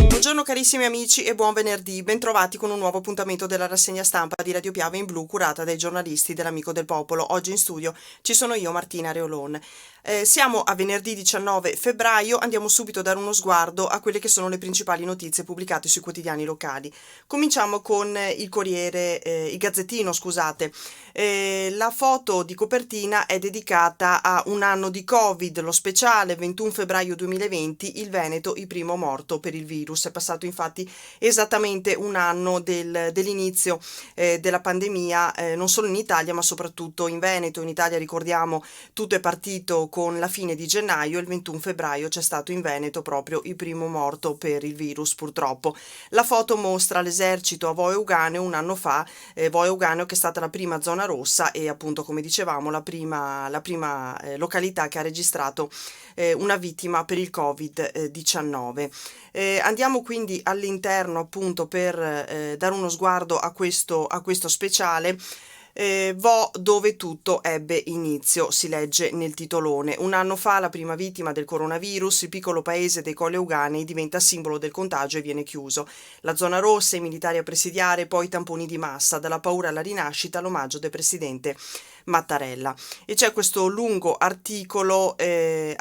Buongiorno carissimi amici e buon venerdì, bentrovati con un nuovo appuntamento della rassegna stampa di Radio Piave in Blu curata dai giornalisti dell'Amico del Popolo. Oggi in studio ci sono io, Martina Reolon. Siamo a venerdì 19 febbraio, andiamo subito a dare uno sguardo a quelle che sono le principali notizie pubblicate sui quotidiani locali. Cominciamo con il Gazzettino, scusate. La foto di copertina è dedicata a un anno di Covid, lo speciale 21 febbraio 2020, il Veneto, il primo morto per il virus. È passato infatti esattamente un anno dell'inizio della pandemia, non solo in Italia ma soprattutto in Veneto. In Italia, ricordiamo, tutto è partito con la fine di gennaio, il 21 febbraio c'è stato in Veneto proprio il primo morto per il virus, purtroppo. La foto mostra l'esercito a Vo Euganeo un anno fa, Vo Euganeo che è stata la prima zona rossa e appunto, come dicevamo, la prima località che ha registrato una vittima per il Covid-19. Andiamo quindi all'interno appunto per dare uno sguardo a questo speciale. Vo dove tutto ebbe inizio, si legge nel titolone. Un anno fa la prima vittima del coronavirus, il piccolo paese dei Colle Euganei diventa simbolo del contagio e viene chiuso. La zona rossa, i militari a presidiare, poi i tamponi di massa, dalla paura alla rinascita, l'omaggio del presidente Mattarella. E c'è questo lungo articolo che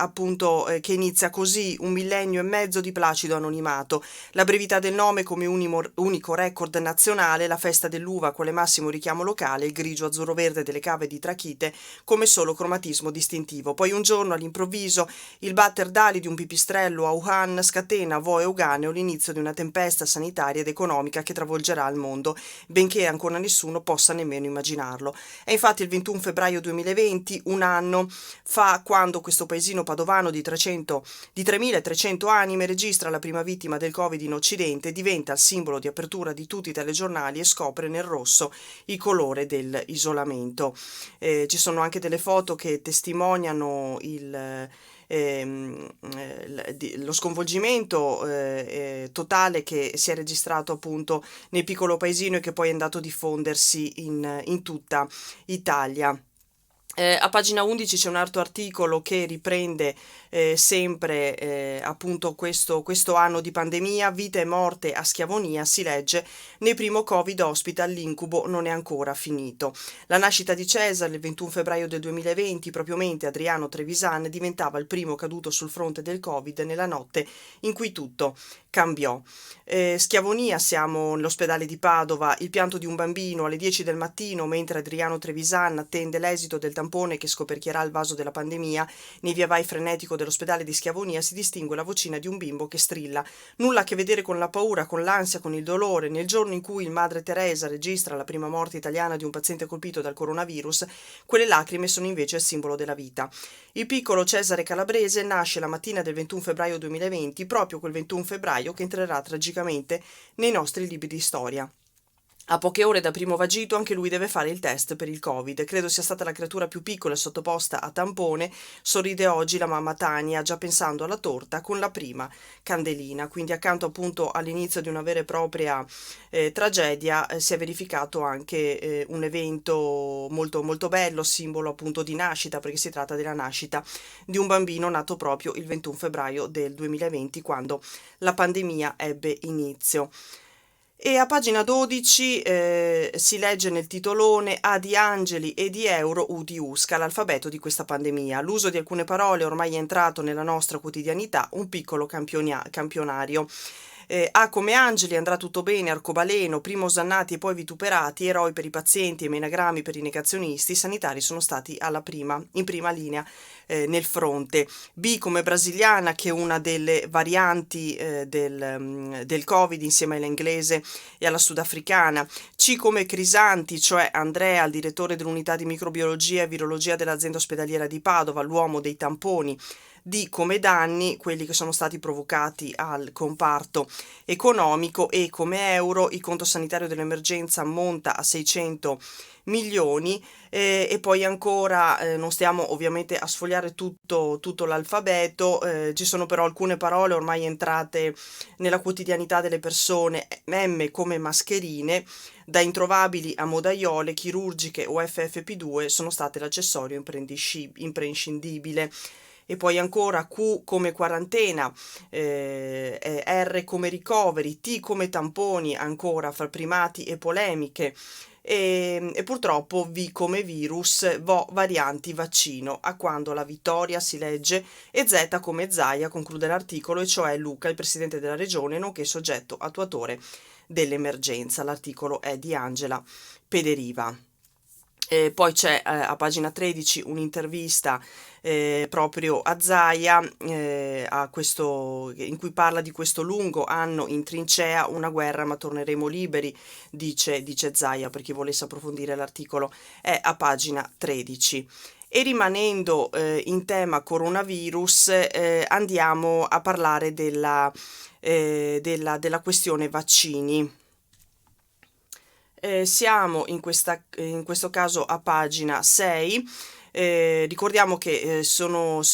inizia così: un millennio e mezzo di placido anonimato, la brevità del nome come unico record nazionale, la festa dell'uva con le massimo richiamo locale, il grigio azzurro-verde delle cave di Trachite come solo cromatismo distintivo. Poi un giorno all'improvviso il batter d'ali di un pipistrello a Wuhan scatena a Vo Euganeo l'inizio di una tempesta sanitaria ed economica che travolgerà il mondo, benché ancora nessuno possa nemmeno immaginarlo. È infatti il 21 febbraio 2020, un anno fa, quando questo paesino padovano di 3.300 anime registra la prima vittima del Covid in Occidente, diventa il simbolo di apertura di tutti i telegiornali e scopre nel rosso il colore dell'isolamento. Ci sono anche delle foto che testimoniano lo sconvolgimento totale che si è registrato appunto nel piccolo paesino e che poi è andato a diffondersi in tutta Italia. A pagina 11 c'è un altro articolo che riprende sempre appunto questo anno di pandemia, vita e morte a Schiavonia, si legge: nel primo Covid hospital l'incubo non è ancora finito. La nascita di Cesare il 21 febbraio del 2020, proprio mentre Adriano Trevisan diventava il primo caduto sul fronte del Covid nella notte in cui tutto cambiò. Schiavonia, siamo nell'ospedale di Padova, il pianto di un bambino alle 10 del mattino mentre Adriano Trevisan attende l'esito del tampone che scoperchierà il vaso della pandemia. Nei via vai frenetico dell'ospedale di Schiavonia si distingue la vocina di un bimbo che strilla. Nulla a che vedere con la paura, con l'ansia, con il dolore. Nel giorno in cui il Madre Teresa registra la prima morte italiana di un paziente colpito dal coronavirus, quelle lacrime sono invece il simbolo della vita. Il piccolo Cesare Calabrese nasce la mattina del 21 febbraio 2020, proprio quel 21 febbraio che entrerà tragicamente nei nostri libri di storia. A poche ore dal primo vagito anche lui deve fare il test per il Covid. Credo sia stata la creatura più piccola sottoposta a tampone. Sorride oggi la mamma Tania, già pensando alla torta con la prima candelina. Quindi accanto appunto all'inizio di una vera e propria tragedia si è verificato anche un evento molto molto bello, simbolo appunto di nascita, perché si tratta della nascita di un bambino nato proprio il 21 febbraio del 2020, quando la pandemia ebbe inizio. E a pagina 12 si legge nel titolone: A di angeli e di euro u di usca, l'alfabeto di questa pandemia. L'uso di alcune parole ormai è entrato nella nostra quotidianità, un piccolo campionario. A come angeli, andrà tutto bene, arcobaleno, prima osannati e poi vituperati, eroi per i pazienti e menagrammi per i negazionisti, i sanitari sono stati in prima linea nel fronte. B come brasiliana, che è una delle varianti del Covid insieme all'inglese e alla sudafricana. C come Crisanti, cioè Andrea, il direttore dell'unità di microbiologia e virologia dell'azienda ospedaliera di Padova, l'uomo dei tamponi. D come danni, quelli che sono stati provocati al comparto economico. E come euro, il conto sanitario dell'emergenza ammonta a 600 milioni e poi ancora non stiamo ovviamente a sfogliare tutto l'alfabeto, ci sono però alcune parole ormai entrate nella quotidianità delle persone. M come mascherine, da introvabili a modaiole, chirurgiche o FFP2 sono state l'accessorio imprescindibile. e poi ancora Q come quarantena, R come ricoveri, T come tamponi, ancora fra primati e polemiche, e purtroppo V come virus, VO varianti vaccino, a quando la vittoria si legge, e Z come Zaia, conclude l'articolo, e cioè Luca, il presidente della regione, nonché soggetto attuatore dell'emergenza. L'articolo è di Angela Pederiva. Poi c'è a pagina 13 un'intervista proprio a Zaia, in cui parla di questo lungo anno in trincea, una guerra ma torneremo liberi, dice Zaia, per chi volesse approfondire l'articolo è a pagina 13. E rimanendo in tema coronavirus, andiamo a parlare della questione vaccini. Siamo in questo caso a pagina 6. Ricordiamo che sono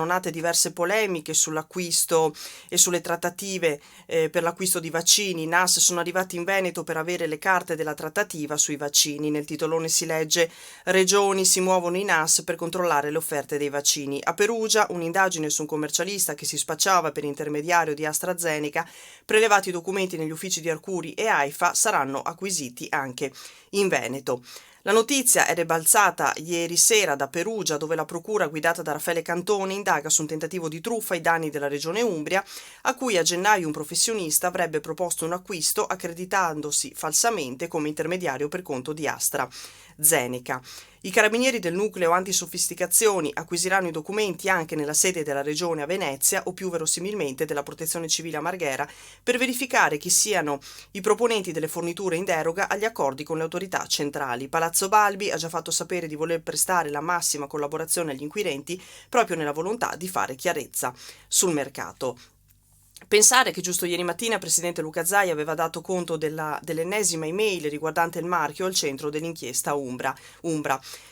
nate diverse polemiche sull'acquisto e sulle trattative per l'acquisto di vaccini. I NAS sono arrivati in Veneto per avere le carte della trattativa sui vaccini. Nel titolone si legge: regioni si muovono i NAS per controllare le offerte dei vaccini. A Perugia un'indagine su un commercialista che si spacciava per intermediario di AstraZeneca. Prelevati i documenti negli uffici di Arcuri e AIFA saranno acquisiti anche in Veneto. La notizia è ribalzata ieri sera da Perugia, dove la procura guidata da Raffaele Cantone indaga su un tentativo di truffa ai danni della regione Umbria, a cui a gennaio un professionista avrebbe proposto un acquisto accreditandosi falsamente come intermediario per conto di AstraZeneca. I carabinieri del nucleo antisofisticazioni acquisiranno i documenti anche nella sede della regione a Venezia, o più verosimilmente della Protezione Civile a Marghera, per verificare chi siano i proponenti delle forniture in deroga agli accordi con le autorità centrali. Palazzo Balbi ha già fatto sapere di voler prestare la massima collaborazione agli inquirenti, proprio nella volontà di fare chiarezza sul mercato. Pensare che giusto ieri mattina il presidente Luca Zaia aveva dato conto dell'ennesima email riguardante il marchio al centro dell'inchiesta Umbra.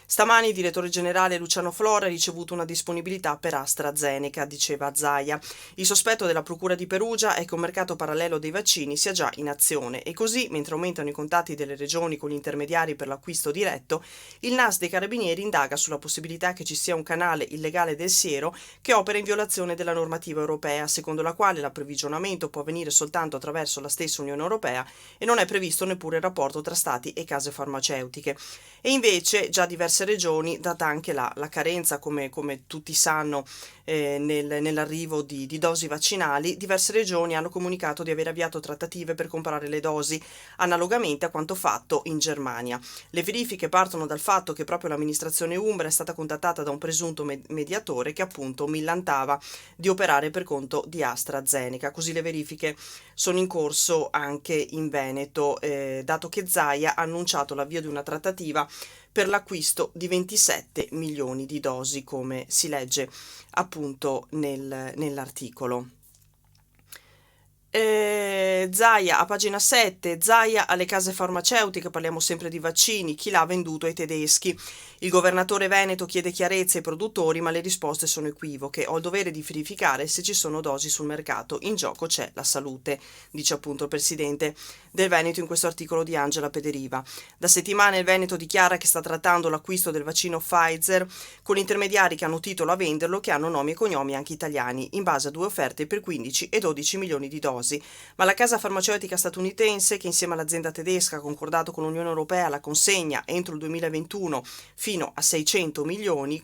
Stamani il direttore generale Luciano Flora ha ricevuto una disponibilità per AstraZeneca, diceva Zaia. Il sospetto della procura di Perugia è che un mercato parallelo dei vaccini sia già in azione, e così, mentre aumentano i contatti delle regioni con gli intermediari per l'acquisto diretto, il NAS dei carabinieri indaga sulla possibilità che ci sia un canale illegale del siero che opera in violazione della normativa europea, secondo la quale l'approvvigionamento può avvenire soltanto attraverso la stessa Unione Europea e non è previsto neppure il rapporto tra stati e case farmaceutiche. E invece già diverse regioni, data anche la carenza, come tutti sanno, nell'arrivo di dosi vaccinali, diverse regioni hanno comunicato di aver avviato trattative per comprare le dosi, analogamente a quanto fatto in Germania. Le verifiche partono dal fatto che proprio l'amministrazione Umbra è stata contattata da un presunto mediatore che appunto millantava di operare per conto di AstraZeneca. Così le verifiche sono in corso anche in Veneto, dato che Zaia ha annunciato l'avvio di una trattativa per l'acquisto di 27 milioni di dosi, come si legge appunto nell'articolo. Zaia a pagina 7, Zaia alle case farmaceutiche, parliamo sempre di vaccini, chi l'ha venduto ai tedeschi. Il governatore veneto chiede chiarezza ai produttori, ma le risposte sono equivoche. Ho il dovere di verificare se ci sono dosi sul mercato, in gioco c'è la salute, dice appunto il presidente del Veneto in questo articolo di Angela Pederiva. Da settimane il Veneto dichiara che sta trattando l'acquisto del vaccino Pfizer con intermediari che hanno titolo a venderlo, che hanno nomi e cognomi anche italiani, in base a 2 offerte per 15 e 12 milioni di dosi. Ma la casa farmaceutica statunitense, che insieme all'azienda tedesca ha concordato con l'Unione Europea la consegna entro il 2021 fino a 600 milioni,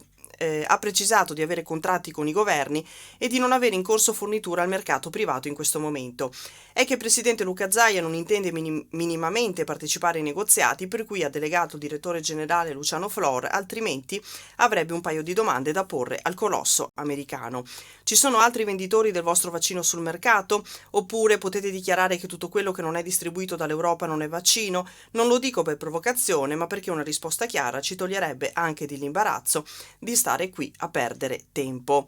ha precisato di avere contratti con i governi e di non avere in corso fornitura al mercato privato in questo momento. È che il presidente Luca Zaia non intende minimamente partecipare ai negoziati, per cui ha delegato il direttore generale Luciano Flor, altrimenti avrebbe un paio di domande da porre al colosso americano. Ci sono altri venditori del vostro vaccino sul mercato? Oppure potete dichiarare che tutto quello che non è distribuito dall'Europa non è vaccino? Non lo dico per provocazione, ma perché una risposta chiara ci toglierebbe anche dell'imbarazzo di stare qui a perdere tempo.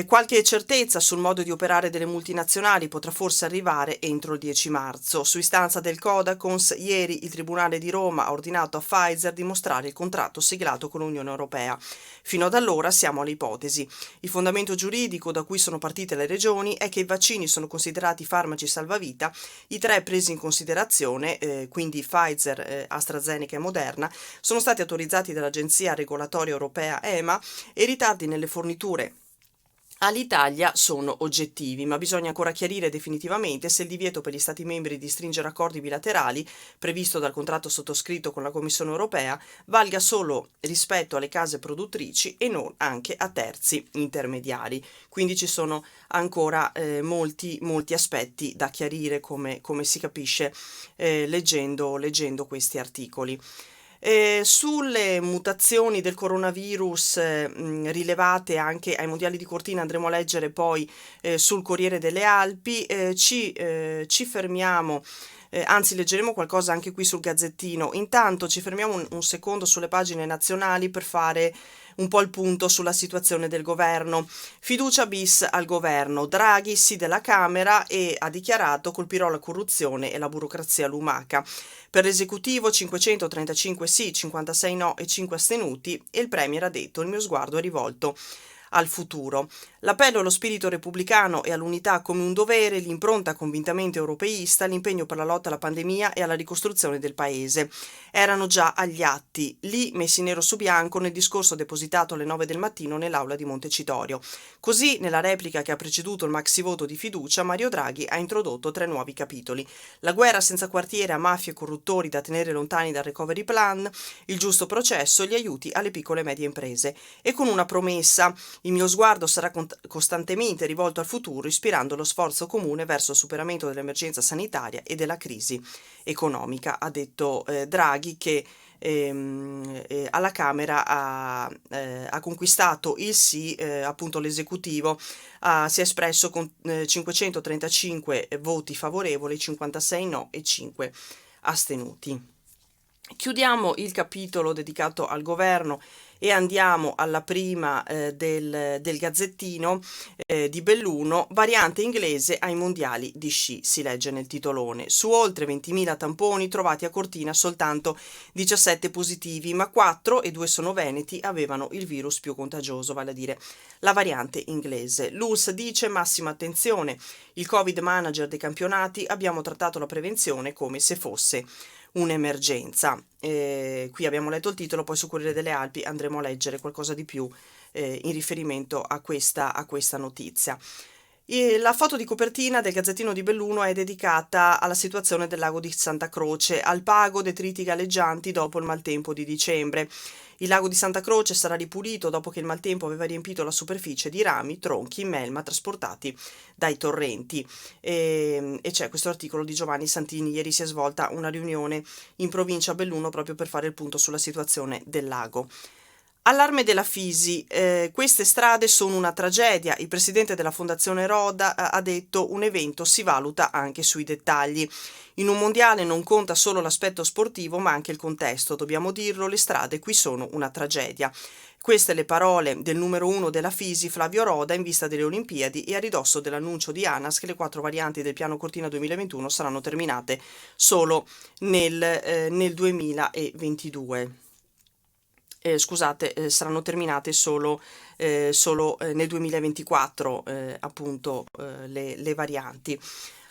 Qualche certezza sul modo di operare delle multinazionali potrà forse arrivare entro il 10 marzo. Su istanza del Codacons, ieri il Tribunale di Roma ha ordinato a Pfizer di mostrare il contratto siglato con l'Unione Europea. Fino ad allora siamo alle ipotesi. Il fondamento giuridico da cui sono partite le regioni è che i vaccini sono considerati farmaci salvavita, i 3 presi in considerazione, quindi Pfizer, AstraZeneca e Moderna, sono stati autorizzati dall'Agenzia Regolatoria Europea EMA e i ritardi nelle forniture all'Italia sono oggettivi, ma bisogna ancora chiarire definitivamente se il divieto per gli Stati membri di stringere accordi bilaterali, previsto dal contratto sottoscritto con la Commissione europea, valga solo rispetto alle case produttrici e non anche a terzi intermediari. Quindi ci sono ancora molti aspetti da chiarire, come si capisce leggendo questi articoli. Sulle mutazioni del coronavirus rilevate anche ai mondiali di Cortina andremo a leggere poi sul Corriere delle Alpi. Ci fermiamo, anzi leggeremo qualcosa anche qui sul Gazzettino. Intanto ci fermiamo un secondo sulle pagine nazionali per fare un po' il punto sulla situazione del governo. Fiducia bis al governo. Draghi sì della Camera e ha dichiarato colpirò la corruzione e la burocrazia lumaca. Per l'esecutivo 535 sì, 56 no e 5 astenuti e il Premier ha detto il mio sguardo è rivolto al futuro. L'appello allo spirito repubblicano e all'unità come un dovere, l'impronta convintamente europeista, l'impegno per la lotta alla pandemia e alla ricostruzione del paese. Erano già agli atti, lì messi nero su bianco nel discorso depositato alle 9 del mattino nell'aula di Montecitorio. Così, nella replica che ha preceduto il maxivoto di fiducia, Mario Draghi ha introdotto 3 nuovi capitoli. La guerra senza quartiere a mafie e corruttori da tenere lontani dal recovery plan, il giusto processo, gli aiuti alle piccole e medie imprese. E con una promessa: il mio sguardo sarà costantemente rivolto al futuro, ispirando lo sforzo comune verso il superamento dell'emergenza sanitaria e della crisi economica, ha detto Draghi, che alla Camera ha conquistato il sì, appunto l'esecutivo si è espresso con 535 voti favorevoli, 56 no e 5 astenuti. Chiudiamo il capitolo dedicato al governo e andiamo alla prima del Gazzettino di Belluno. Variante inglese ai mondiali di sci, si legge nel titolone. Su oltre 20.000 tamponi trovati a Cortina soltanto 17 positivi, ma 4, e 2 sono veneti, avevano il virus più contagioso, vale a dire la variante inglese. L'ULSS dice massima attenzione, il Covid manager dei campionati, abbiamo trattato la prevenzione come se fosse un'emergenza. Qui abbiamo letto il titolo, poi su Corriere delle Alpi andremo a leggere qualcosa di più in riferimento a questa notizia. La foto di copertina del Gazzettino di Belluno è dedicata alla situazione del lago di Santa Croce, al pago detriti galleggianti dopo il maltempo di dicembre. Il lago di Santa Croce sarà ripulito dopo che il maltempo aveva riempito la superficie di rami, tronchi, melma trasportati dai torrenti. E c'è questo articolo di Giovanni Santini. Ieri si è svolta una riunione in provincia a Belluno proprio per fare il punto sulla situazione del lago. Allarme della Fisi, queste strade sono una tragedia. Il presidente della Fondazione Roda ha detto un evento si valuta anche sui dettagli. In un mondiale non conta solo l'aspetto sportivo ma anche il contesto, dobbiamo dirlo, le strade qui sono una tragedia. Queste le parole del numero 1 della Fisi, Flavio Roda, in vista delle Olimpiadi e a ridosso dell'annuncio di ANAS che le 4 varianti del piano Cortina 2021 saranno terminate solo nel 2022. Saranno terminate solo nel 2024 appunto le varianti.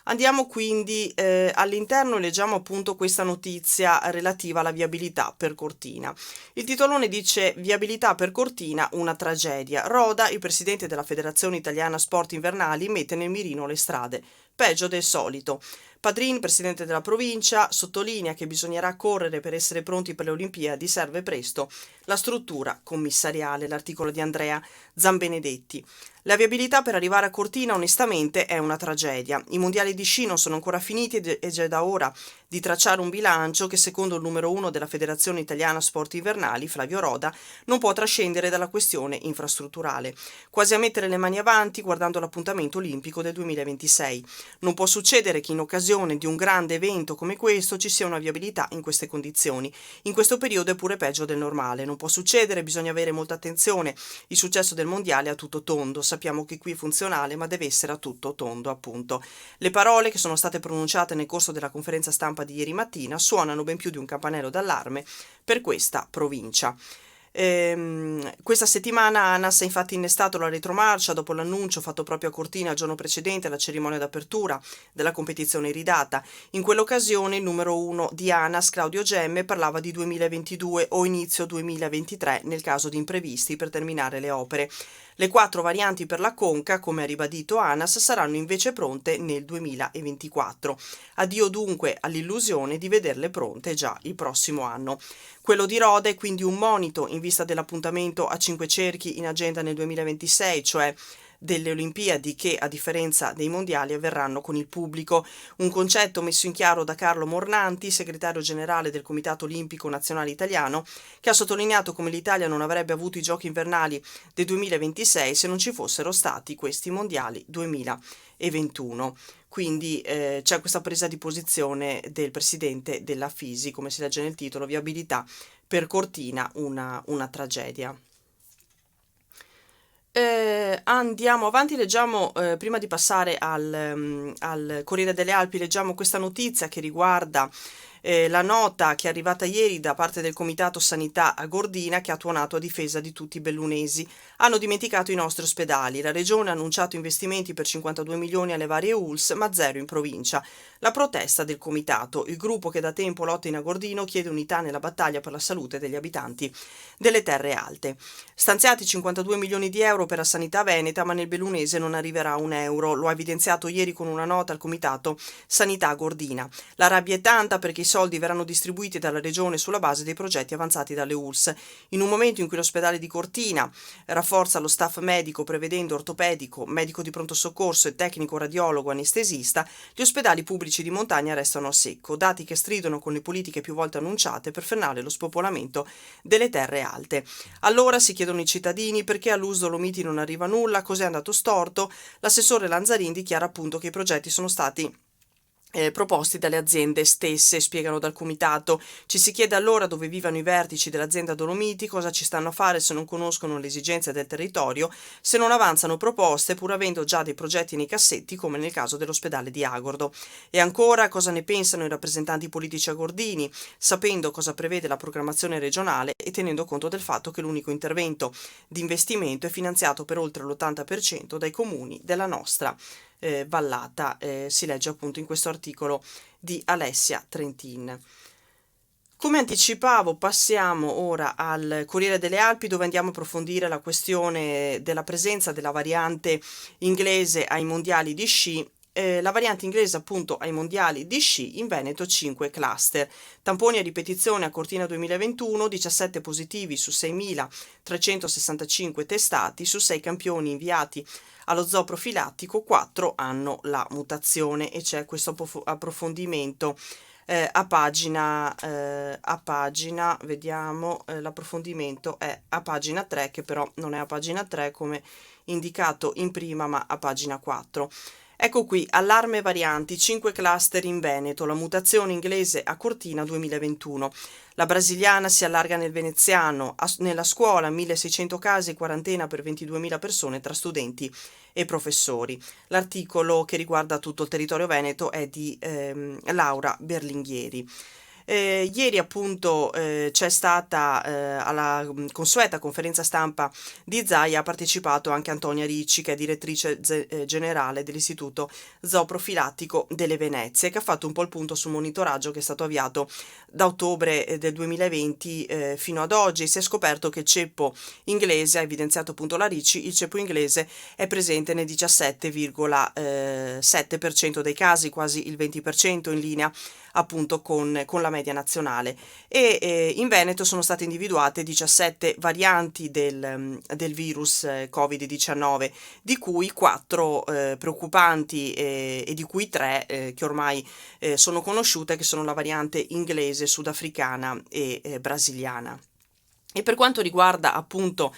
Andiamo quindi all'interno e leggiamo appunto questa notizia relativa alla viabilità per Cortina. Il titolone dice viabilità per Cortina, una tragedia. Roda, il presidente della Federazione Italiana Sport Invernali, mette nel mirino le strade, peggio del solito. Padrin, presidente della provincia, sottolinea che bisognerà correre per essere pronti per le Olimpiadi, serve presto la struttura commissariale, l'articolo di Andrea Zambenedetti. La viabilità per arrivare a Cortina onestamente è una tragedia. I mondiali di sci non sono ancora finiti e già da ora di tracciare un bilancio che, secondo il numero 1 della Federazione Italiana Sport Invernali, Flavio Roda, non può trascendere dalla questione infrastrutturale, quasi a mettere le mani avanti guardando l'appuntamento olimpico del 2026. Non può succedere che in occasione di un grande evento come questo ci sia una viabilità in queste condizioni. In questo periodo è pure peggio del normale. Non può succedere, bisogna avere molta attenzione. Il successo del mondiale è a tutto tondo. Sappiamo che qui è funzionale, ma deve essere a tutto tondo, appunto. Le parole che sono state pronunciate nel corso della conferenza stampa di ieri mattina suonano ben più di un campanello d'allarme per questa provincia. Questa settimana ANAS ha infatti innestato la retromarcia dopo l'annuncio fatto proprio a Cortina il giorno precedente alla cerimonia d'apertura della competizione iridata. In quell'occasione il numero 1 di ANAS, Claudio Gemme, parlava di 2022 o inizio 2023 nel caso di imprevisti per terminare le opere. Le 4 varianti per la Conca, come ha ribadito ANAS, saranno invece pronte nel 2024. Addio dunque all'illusione di vederle pronte già il prossimo anno. Quello di Roda è quindi un monito in vista dell'appuntamento a 5 cerchi in agenda nel 2026, cioè delle Olimpiadi che, a differenza dei mondiali, avverranno con il pubblico. Un concetto messo in chiaro da Carlo Mornanti, segretario generale del Comitato Olimpico Nazionale Italiano, che ha sottolineato come l'Italia non avrebbe avuto i giochi invernali del 2026 se non ci fossero stati questi mondiali 2021. Quindi c'è questa presa di posizione del presidente della FISI, come si legge nel titolo, viabilità per Cortina, una tragedia. Andiamo avanti, leggiamo, prima di passare al Corriere delle Alpi, leggiamo questa notizia che riguarda la nota che è arrivata ieri da parte del Comitato Sanità a Gordina, che ha tuonato a difesa di tutti i bellunesi. Hanno dimenticato i nostri ospedali. La Regione ha annunciato investimenti per 52 milioni alle varie ULS, ma zero in provincia. La protesta del Comitato. Il gruppo che da tempo lotta in Agordino chiede unità nella battaglia per la salute degli abitanti delle terre alte. Stanziati 52 milioni di euro per la sanità veneta, ma nel bellunese non arriverà un euro. Lo ha evidenziato ieri con una nota al Comitato Sanità Gordina. La rabbia è tanta perché i soldi verranno distribuiti dalla Regione sulla base dei progetti avanzati dalle ULS. In un momento in cui l'ospedale di Cortina rafforza lo staff medico prevedendo ortopedico, medico di pronto soccorso e tecnico radiologo anestesista, gli ospedali pubblici di montagna restano a secco, dati che stridono con le politiche più volte annunciate per frenare lo spopolamento delle terre alte. Allora si chiedono i cittadini perché all'ULS Dolomiti non arriva nulla, cos'è andato storto. L'assessore Lanzarin dichiara appunto che i progetti sono stati proposti dalle aziende stesse, spiegano dal comitato. Ci si chiede allora dove vivano i vertici dell'azienda Dolomiti, cosa ci stanno a fare se non conoscono le esigenze del territorio, se non avanzano proposte pur avendo già dei progetti nei cassetti, come nel caso dell'ospedale di Agordo. E ancora, cosa ne pensano i rappresentanti politici agordini, sapendo cosa prevede la programmazione regionale e tenendo conto del fatto che l'unico intervento di investimento è finanziato per oltre l'80% dai comuni della nostra vallata, si legge appunto in questo articolo di Alessia Trentin. Come anticipavo, passiamo ora al Corriere delle Alpi, dove andiamo a approfondire la questione della presenza della variante inglese ai mondiali di sci. La variante inglese appunto ai mondiali di sci, in Veneto 5 cluster. Tamponi a ripetizione a Cortina 2021, 17 positivi su 6.365 testati, su 6 campioni inviati allo zoo profilattico 4 hanno la mutazione, e c'è questo approfondimento a pagina, vediamo, l'approfondimento è a pagina 3, che però non è a pagina 3 come indicato in prima, ma a pagina 4. Ecco qui, allarme varianti, 5 cluster in Veneto, la mutazione inglese a Cortina 2021. La brasiliana si allarga nel veneziano, nella scuola 1600 casi e quarantena per 22.000 persone tra studenti e professori. L'articolo che riguarda tutto il territorio veneto è di Laura Berlinghieri. Ieri appunto c'è stata alla consueta conferenza stampa di Zaia, ha partecipato anche Antonia Ricci, che è direttrice generale dell'Istituto Zooprofilattico delle Venezie, che ha fatto un po' il punto sul monitoraggio che è stato avviato da ottobre del 2020 fino ad oggi. Si è scoperto che il ceppo inglese, ha evidenziato appunto la Ricci, il ceppo inglese è presente nel 17,7% dei casi, quasi il 20%, in linea appunto con la media nazionale e in Veneto sono state individuate 17 varianti del virus Covid-19, di cui 4 preoccupanti e di cui 3 che ormai sono conosciute, che sono la variante inglese, sudafricana e brasiliana. E per quanto riguarda appunto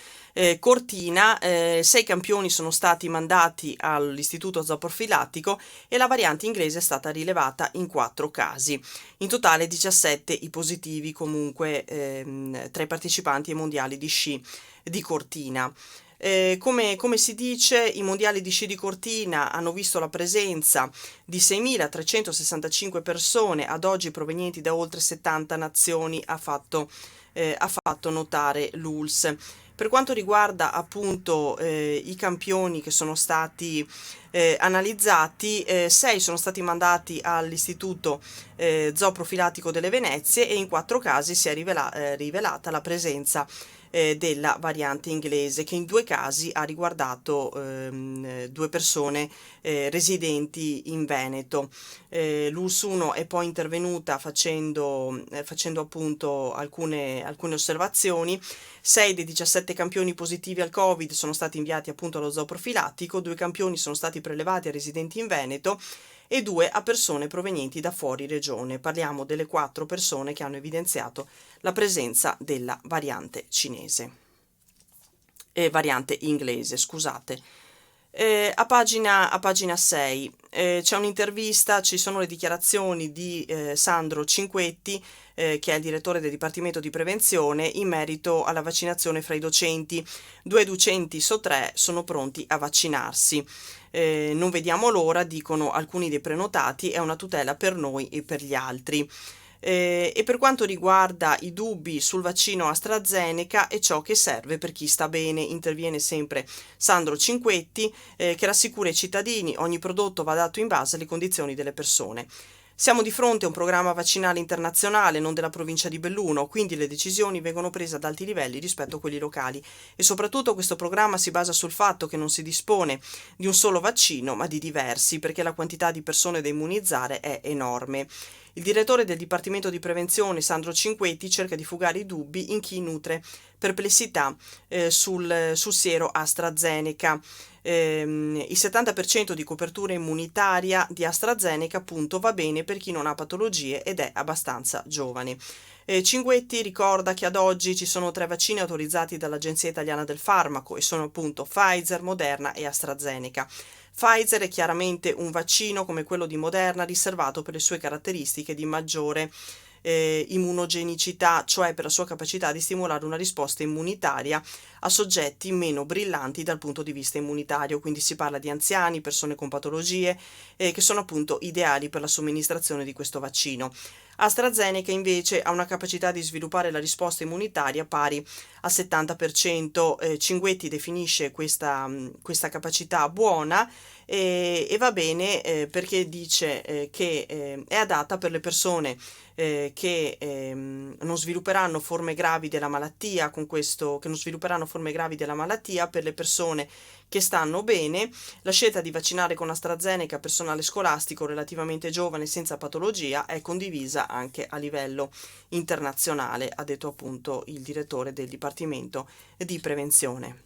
Cortina, 6 campioni sono stati mandati all'istituto zooprofilattico e la variante inglese è stata rilevata in 4 casi. In totale 17 i positivi comunque tra i partecipanti ai mondiali di sci di Cortina. Come si dice, i mondiali di sci di Cortina hanno visto la presenza di 6.365 persone, ad oggi provenienti da oltre 70 nazioni, ha fatto notare l'ULSS. Per quanto riguarda appunto i campioni che sono stati analizzati, 6 sono stati mandati all'istituto zooprofilattico delle Venezie e in 4 casi si è rivelata la presenza della variante inglese, che in 2 casi ha riguardato 2 persone residenti in Veneto. L'ULSS 1 è poi intervenuta facendo appunto alcune osservazioni. 6 dei 17 campioni positivi al Covid sono stati inviati appunto allo zooprofilattico, 2 campioni sono stati prelevati a residenti in Veneto e 2 a persone provenienti da fuori regione. Parliamo delle 4 persone che hanno evidenziato la presenza della variante variante inglese, scusate. A pagina 6 c'è un'intervista, ci sono le dichiarazioni di Sandro Cinquetti, che è il direttore del Dipartimento di Prevenzione, in merito alla vaccinazione fra i docenti. 2 docenti su 3 sono pronti a vaccinarsi. Non vediamo l'ora, dicono alcuni dei prenotati, è una tutela per noi e per gli altri. E per quanto riguarda i dubbi sul vaccino AstraZeneca, è ciò che serve per chi sta bene, interviene sempre Sandro Cinquetti, che rassicura i cittadini: ogni prodotto va dato in base alle condizioni delle persone. Siamo di fronte a un programma vaccinale internazionale, non della provincia di Belluno, quindi le decisioni vengono prese ad alti livelli rispetto a quelli locali e soprattutto questo programma si basa sul fatto che non si dispone di un solo vaccino, ma di diversi, perché la quantità di persone da immunizzare è enorme. Il direttore del Dipartimento di Prevenzione, Sandro Cinquetti, cerca di fugare i dubbi in chi nutre perplessità sul siero AstraZeneca. Il 70% di copertura immunitaria di AstraZeneca appunto va bene per chi non ha patologie ed è abbastanza giovane. Cinquetti ricorda che ad oggi ci sono 3 vaccini autorizzati dall'Agenzia Italiana del Farmaco e sono appunto Pfizer, Moderna e AstraZeneca. Pfizer è chiaramente un vaccino come quello di Moderna riservato per le sue caratteristiche di maggiore immunogenicità, cioè per la sua capacità di stimolare una risposta immunitaria a soggetti meno brillanti dal punto di vista immunitario, quindi si parla di anziani, persone con patologie che sono appunto ideali per la somministrazione di questo vaccino. AstraZeneca invece ha una capacità di sviluppare la risposta immunitaria pari al 70%. Cinguetti definisce questa capacità buona e va bene perché dice che è adatta per le persone che non svilupperanno forme gravi della malattia che non svilupperanno forme gravi della malattia, per le persone che stanno bene. La scelta di vaccinare con AstraZeneca personale scolastico relativamente giovane senza patologia è condivisa anche a livello internazionale, ha detto appunto il direttore del Dipartimento di Prevenzione.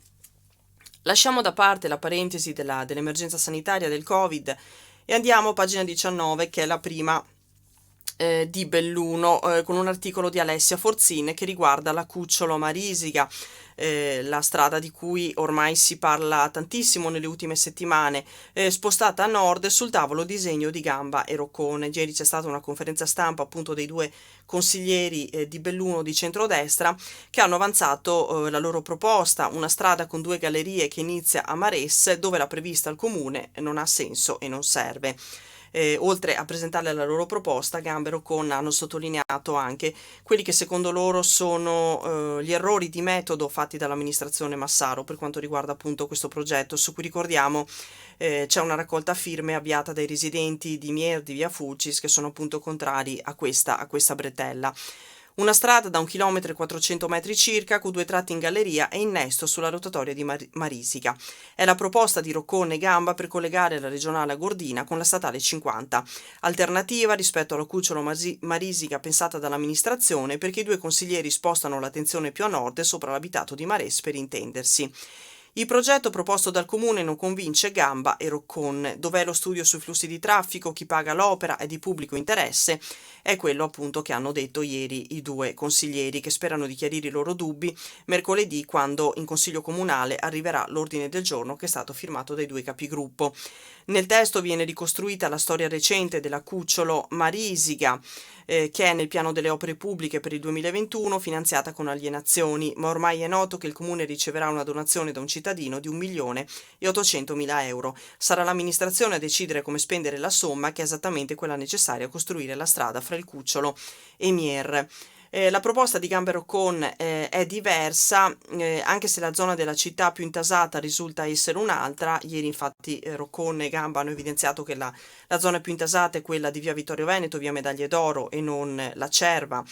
Lasciamo da parte la parentesi dell'emergenza sanitaria del Covid e andiamo a pagina 19, che è la prima di Belluno, con un articolo di Alessia Forzin che riguarda la Cucciolo Marisica, la strada di cui ormai si parla tantissimo nelle ultime settimane, spostata a nord sul tavolo disegno di Gamba e Roccone. Ieri c'è stata una conferenza stampa appunto dei 2 consiglieri di Belluno di centrodestra che hanno avanzato la loro proposta: una strada con 2 gallerie che inizia a Maresse, dove la prevista al comune non ha senso e non serve. Oltre a presentare la loro proposta, Gamba e Roccone hanno sottolineato anche quelli che secondo loro sono gli errori di metodo fatti dall'amministrazione Massaro per quanto riguarda appunto questo progetto, su cui ricordiamo c'è una raccolta firme avviata dai residenti di Mier di Via Fulcis, che sono appunto contrari a questa bretella. Una strada da 1,4 km circa, con 2 tratti in galleria e innesto sulla rotatoria di Marisica. È la proposta di Roccone e Gamba per collegare la regionale a Gordina con la statale 50. Alternativa rispetto alla Cucciolo Marisica pensata dall'amministrazione, perché i due consiglieri spostano l'attenzione più a nord e sopra l'abitato di Mares, per intendersi. Il progetto proposto dal comune non convince Gamba e Roccone. Dov'è lo studio sui flussi di traffico, chi paga l'opera è di pubblico interesse? È quello appunto che hanno detto ieri i due consiglieri, che sperano di chiarire i loro dubbi mercoledì, quando in Consiglio Comunale arriverà l'ordine del giorno che è stato firmato dai due capigruppo. Nel testo viene ricostruita la storia recente della Cucciolo Marisica, che è nel piano delle opere pubbliche per il 2021, finanziata con alienazioni, ma ormai è noto che il comune riceverà una donazione da un cittadino di 1.800.000 euro. Sarà l'amministrazione a decidere come spendere la somma, che è esattamente quella necessaria a costruire la strada fra il Cucciolo e Mier. La proposta di Gamba e Roccone è diversa, anche se la zona della città più intasata risulta essere un'altra. Ieri infatti Roccone e Gamba hanno evidenziato che la zona più intasata è quella di via Vittorio Veneto, via Medaglie d'Oro e non la Cerva.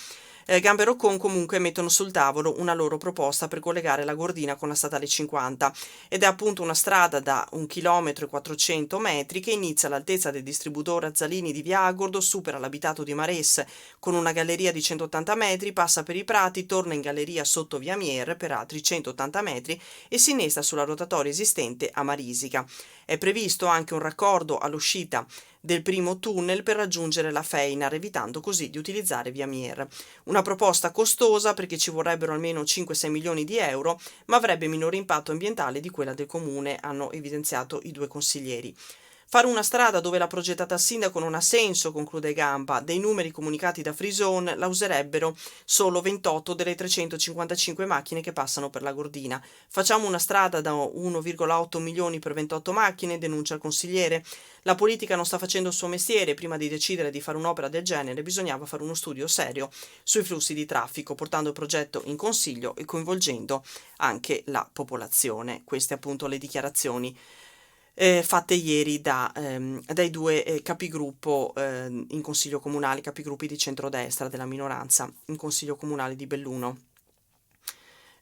Gamba e Roccone comunque mettono sul tavolo una loro proposta per collegare la Gordina con la statale 50, ed è appunto una strada da 1,4 km che inizia all'altezza del distributore Azzalini di via Agordo, supera l'abitato di Mares con una galleria di 180 metri, passa per i prati, torna in galleria sotto via Mier per altri 180 metri e si innesta sulla rotatoria esistente a Marisica. È previsto anche un raccordo all'uscita del primo tunnel per raggiungere la Feinar, evitando così di utilizzare via Mier. Una proposta costosa, perché ci vorrebbero almeno 5-6 milioni di euro, ma avrebbe minore impatto ambientale di quella del comune, hanno evidenziato i due consiglieri. Fare una strada dove l'ha progettata il sindaco non ha senso, conclude Gamba. Dei numeri comunicati da Frison la userebbero solo 28 delle 355 macchine che passano per la Gordina. Facciamo una strada da 1,8 milioni per 28 macchine, denuncia il consigliere. La politica non sta facendo il suo mestiere. Prima di decidere di fare un'opera del genere bisognava fare uno studio serio sui flussi di traffico, portando il progetto in consiglio e coinvolgendo anche la popolazione. Queste appunto le dichiarazioni fatte ieri dai due capigruppo in Consiglio Comunale, capigruppi di centrodestra della minoranza in Consiglio Comunale di Belluno.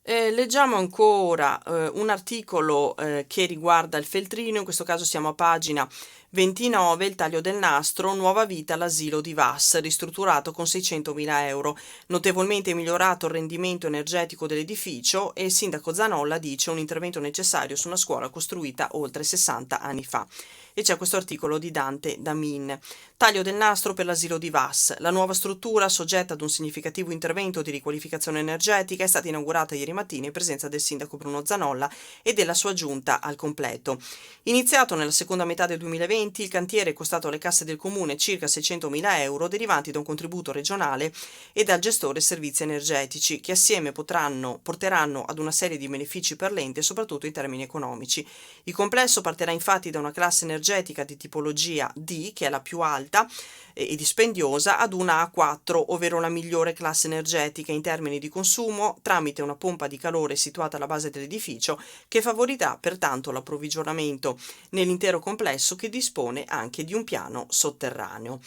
Leggiamo ancora un articolo che riguarda il Feltrino, in questo caso siamo a pagina 29, il taglio del nastro, nuova vita all'asilo di Vas, ristrutturato con 600.000 euro, notevolmente migliorato il rendimento energetico dell'edificio, e il sindaco Zanolla dice un intervento necessario su una scuola costruita oltre 60 anni fa. E c'è questo articolo di Dante Damin. Taglio del nastro per l'asilo di Vas. La nuova struttura, soggetta ad un significativo intervento di riqualificazione energetica, è stata inaugurata ieri mattina in presenza del sindaco Bruno Zanolla e della sua giunta al completo. Iniziato nella seconda metà del 2020, il cantiere è costato alle casse del comune circa 600.000 euro, derivanti da un contributo regionale e dal gestore servizi energetici, che assieme porteranno ad una serie di benefici per l'ente, soprattutto in termini economici. Il complesso partirà infatti da una classe energetica di tipologia D, che è la più alta e dispendiosa, ad una A4, ovvero la migliore classe energetica in termini di consumo, tramite una pompa di calore situata alla base dell'edificio, che favorirà pertanto l'approvvigionamento nell'intero complesso, che dispone anche di un piano sotterraneo.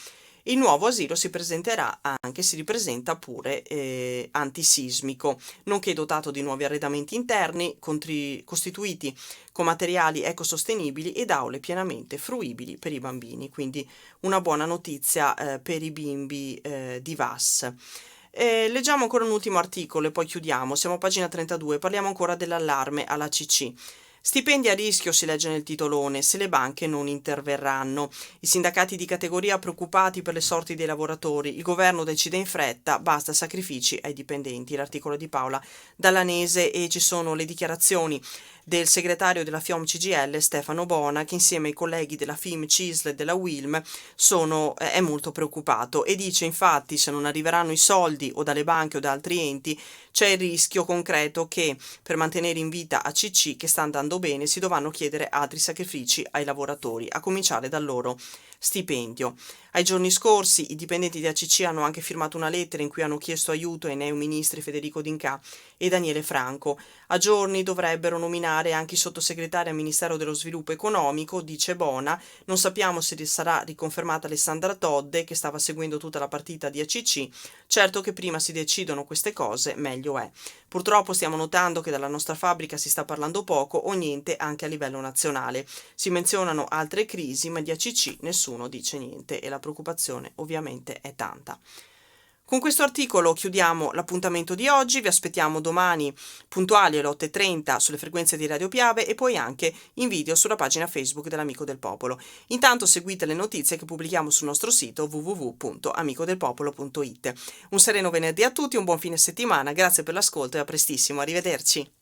Il nuovo asilo si ripresenta pure antisismico, nonché dotato di nuovi arredamenti interni costituiti con materiali ecosostenibili ed aule pienamente fruibili per i bambini. Quindi una buona notizia per i bimbi di Vas. Leggiamo ancora un ultimo articolo e poi chiudiamo. Siamo a pagina 32, parliamo ancora dell'allarme alla CC. Stipendi a rischio, si legge nel titolone, se le banche non interverranno. I sindacati di categoria preoccupati per le sorti dei lavoratori. Il governo decide in fretta, basta sacrifici ai dipendenti. L'articolo di Paola Dallanese, e ci sono le dichiarazioni del segretario della FIOM CGIL Stefano Bona, che insieme ai colleghi della FIM, CISL e della UILM è molto preoccupato e dice infatti se non arriveranno i soldi o dalle banche o da altri enti c'è il rischio concreto che per mantenere in vita ACC, che sta andando bene, si dovranno chiedere altri sacrifici ai lavoratori, a cominciare dal loro stipendio. Ai giorni scorsi i dipendenti di ACC hanno anche firmato una lettera in cui hanno chiesto aiuto ai neoministri Federico D'Incà e Daniele Franco. A giorni dovrebbero nominare sottolineare anche i sottosegretari al Ministero dello Sviluppo Economico, dice Bona, non sappiamo se sarà riconfermata Alessandra Todde che stava seguendo tutta la partita di ACC, certo che prima si decidono queste cose meglio è. Purtroppo stiamo notando che dalla nostra fabbrica si sta parlando poco o niente anche a livello nazionale. Si menzionano altre crisi, ma di ACC nessuno dice niente e la preoccupazione ovviamente è tanta. Con questo articolo chiudiamo l'appuntamento di oggi, vi aspettiamo domani puntuali alle 8:30 sulle frequenze di Radio Piave e poi anche in video sulla pagina Facebook dell'Amico del Popolo. Intanto seguite le notizie che pubblichiamo sul nostro sito www.amicodelpopolo.it. Un sereno venerdì a tutti, un buon fine settimana, grazie per l'ascolto e a prestissimo, arrivederci.